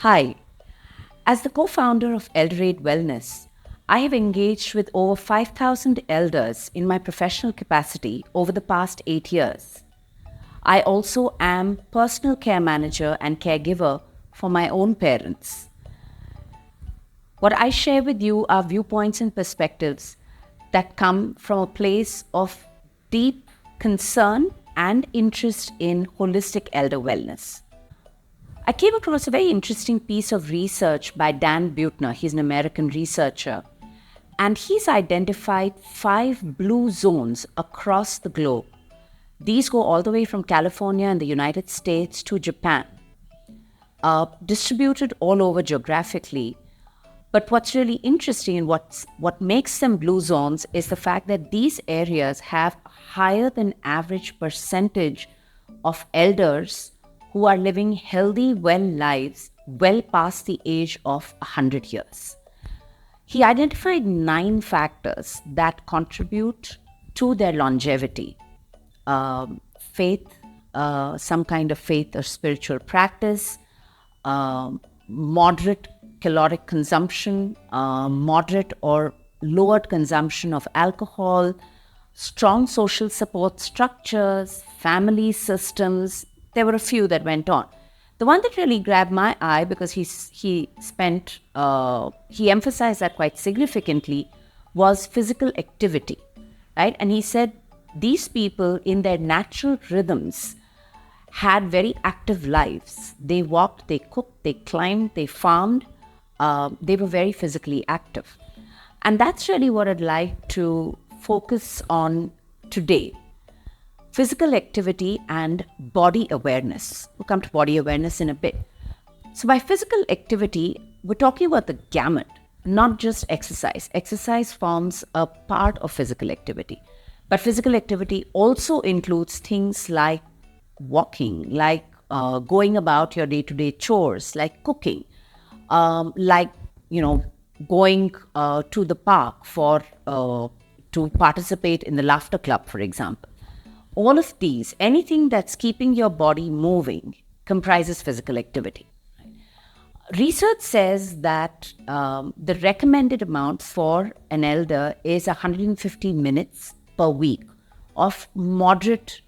Hi, as the co-founder of ElderAid Wellness, I have engaged with over 5,000 elders in my professional capacity over the past 8 years. I also am personal care manager and caregiver for my own parents. What I share with you are viewpoints and perspectives that come from a place of deep concern and interest in holistic elder wellness. I came across a very interesting piece of research by Dan Buettner. He's an American researcher. And he's identified 5 blue zones across the globe. These go all the way from California in the United States to Japan, distributed all over geographically. But what's really interesting and what makes them blue zones is the fact that these areas have a higher than average percentage of elders who are living healthy, well lives well past the age of 100 years. He identified 9 factors that contribute to their longevity. Faith, some kind of faith or spiritual practice, moderate caloric consumption, moderate or lowered consumption of alcohol, strong social support structures, family systems. There were a few that went on. The one that really grabbed my eye, because he emphasized that quite significantly, was physical activity, right? And he said these people in their natural rhythms had very active lives. They walked, they cooked, they climbed, they farmed. They were very physically active. And that's really what I'd like to focus on today. Physical activity and body awareness. We'll come to body awareness in a bit. So by physical activity, we're talking about the gamut, not just exercise. Exercise forms a part of physical activity. But physical activity also includes things like walking, like going about your day-to-day chores, like cooking, going to the park to participate in the laughter club, for example. All of these, anything that's keeping your body moving, comprises physical activity. Research says that the recommended amount for an elder is 150 minutes per week of moderate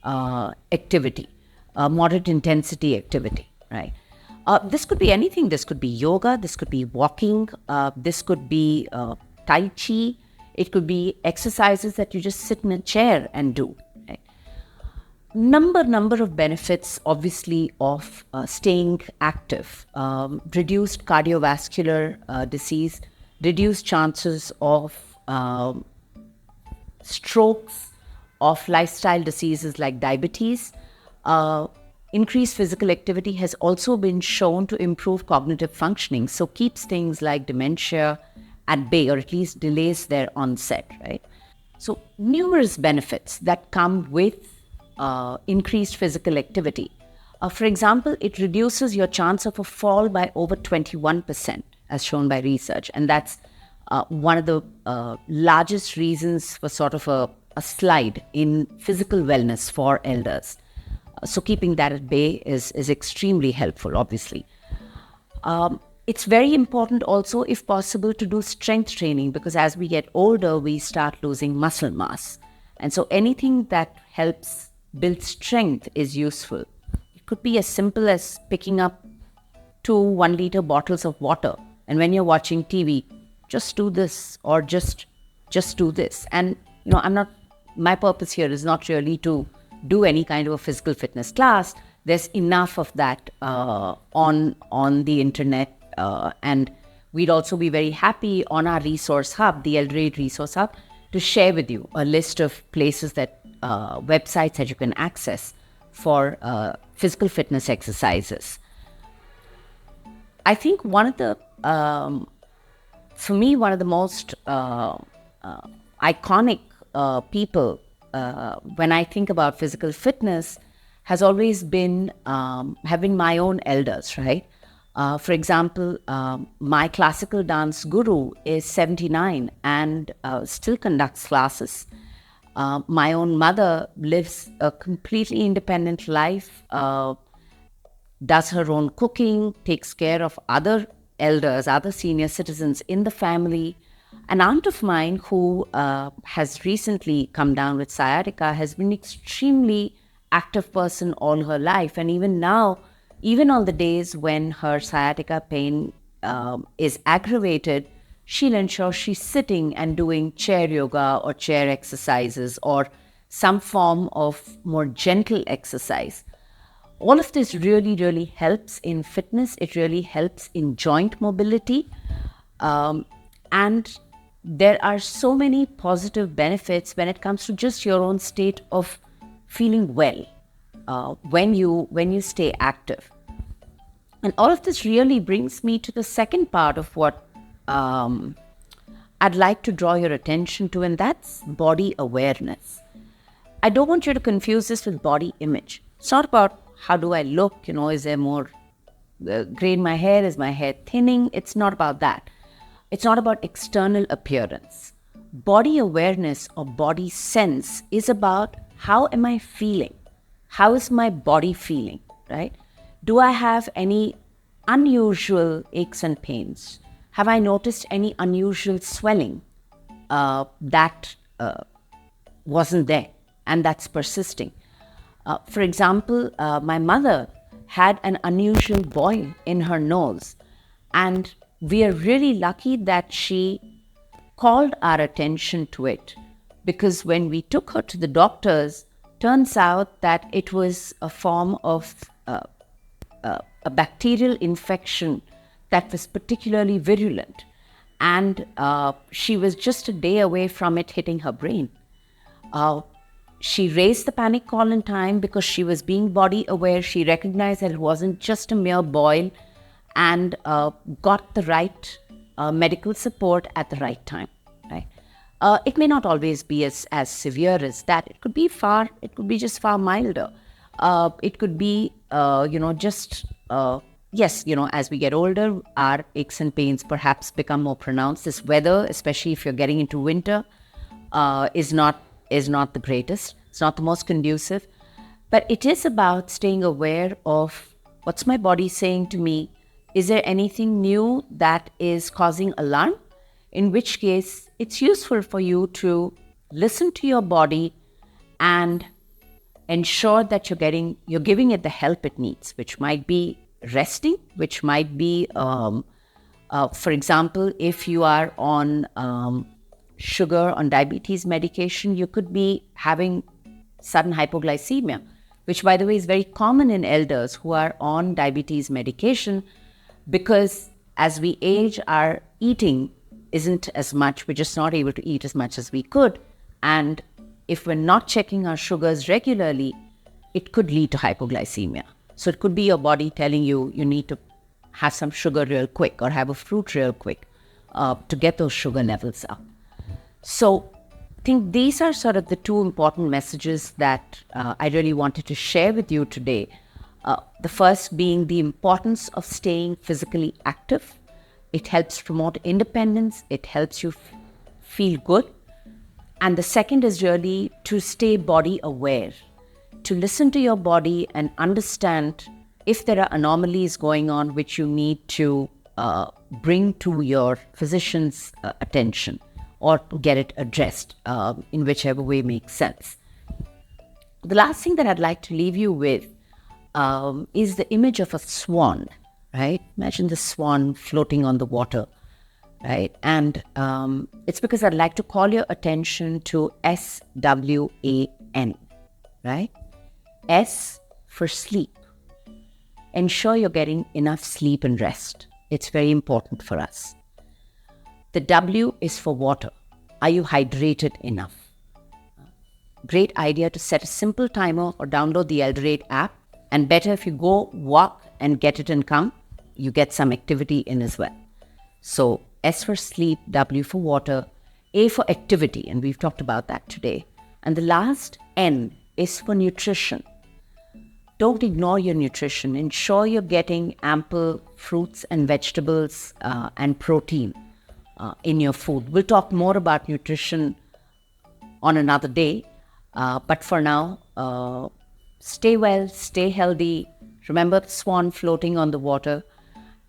activity, moderate intensity activity, right? This could be anything. This could be yoga, this could be walking, this could be Tai Chi, it could be exercises that you just sit in a chair and do. Right? Number of benefits, obviously, of staying active. Reduced cardiovascular disease, reduced chances of strokes, of lifestyle diseases like diabetes. Increased physical activity has also been shown to improve cognitive functioning, so keeps things like dementia at bay, or at least delays their onset, right? So numerous benefits that come with increased physical activity. For example, it reduces your chance of a fall by over 21%, as shown by research. And that's one of the largest reasons for sort of a slide in physical wellness for elders. So keeping that at bay is extremely helpful, obviously. It's very important also, if possible, to do strength training, because as we get older, we start losing muscle mass. And so anything that helps build strength is useful. It could be as simple as picking up 2 1-liter bottles of water. And when you're watching TV, just do this, or just do this. And, my purpose here is not really to do any kind of a physical fitness class. There's enough of that on the internet, and we'd also be very happy on our resource hub, the ElderAid Resource Hub, to share with you a list of places websites that you can access for physical fitness exercises. I think one of the most iconic people when I think about physical fitness has always been having my own elders, right? For example, my classical dance guru is 79 and still conducts classes. My own mother lives a completely independent life, does her own cooking, takes care of other elders, other senior citizens in the family. An aunt of mine who has recently come down with sciatica has been extremely active person all her life. And even now, even on the days when her sciatica pain is aggravated, she'll ensure she's sitting and doing chair yoga or chair exercises or some form of more gentle exercise. All of this really, really helps in fitness. It really helps in joint mobility. And there are so many positive benefits when it comes to just your own state of feeling well when you stay active. And all of this really brings me to the second part of what I'd like to draw your attention to, and that's body awareness. I don't want you to confuse this with body image. It's not about how do I look, is there more gray in my hair, is my hair thinning? It's not about that. It's not about external appearance. Body awareness or body sense is about how am I feeling? How is my body feeling, right? Do I have any unusual aches and pains? Have I noticed any unusual swelling that wasn't there and that's persisting? For example, my mother had an unusual boil in her nose, and we are really lucky that she called our attention to it, because when we took her to the doctors, turns out that it was a form of a bacterial infection that was particularly virulent, and she was just a day away from it hitting her brain. She raised the panic call in time because she was being body aware. She recognized that it wasn't just a mere boil and got the right medical support at the right time. Right? It may not always be as severe as that. It could be just far milder. It could be, as we get older, our aches and pains perhaps become more pronounced. This weather, especially if you're getting into winter, is not the greatest. It's not the most conducive. But it is about staying aware of what's my body saying to me. Is there anything new that is causing alarm? In which case, it's useful for you to listen to your body and ensure that you're giving it the help it needs, which might be resting, which might be, for example, if you are on sugar, on diabetes medication, you could be having sudden hypoglycemia, which, by the way, is very common in elders who are on diabetes medication, because as we age, our eating isn't as much. We're just not able to eat as much as we could. And if we're not checking our sugars regularly, it could lead to hypoglycemia. So it could be your body telling you need to have some sugar real quick or have a fruit real quick to get those sugar levels up. So I think these are sort of the two important messages that I really wanted to share with you today. The first being the importance of staying physically active. It helps promote independence. It helps you feel good. And the second is really to stay body aware, to listen to your body and understand if there are anomalies going on which you need to bring to your physician's attention or to get it addressed in whichever way makes sense. The last thing that I'd like to leave you with is the image of a swan, right? Imagine the swan floating on the water, right? And it's because I'd like to call your attention to SWAN, right? S for sleep. Ensure you're getting enough sleep and rest. It's very important for us. The W is for water. Are you hydrated enough? Great idea to set a simple timer or download the ElderAid app. And better if you go walk and get it and come, you get some activity in as well. So S for sleep, W for water, A for activity, and we've talked about that today. And the last N is for nutrition. Don't ignore your nutrition. Ensure you're getting ample fruits and vegetables and protein in your food. We'll talk more about nutrition on another day. But for now, stay well, stay healthy, Remember the swan floating on the water,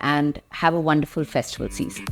and have a wonderful festival season.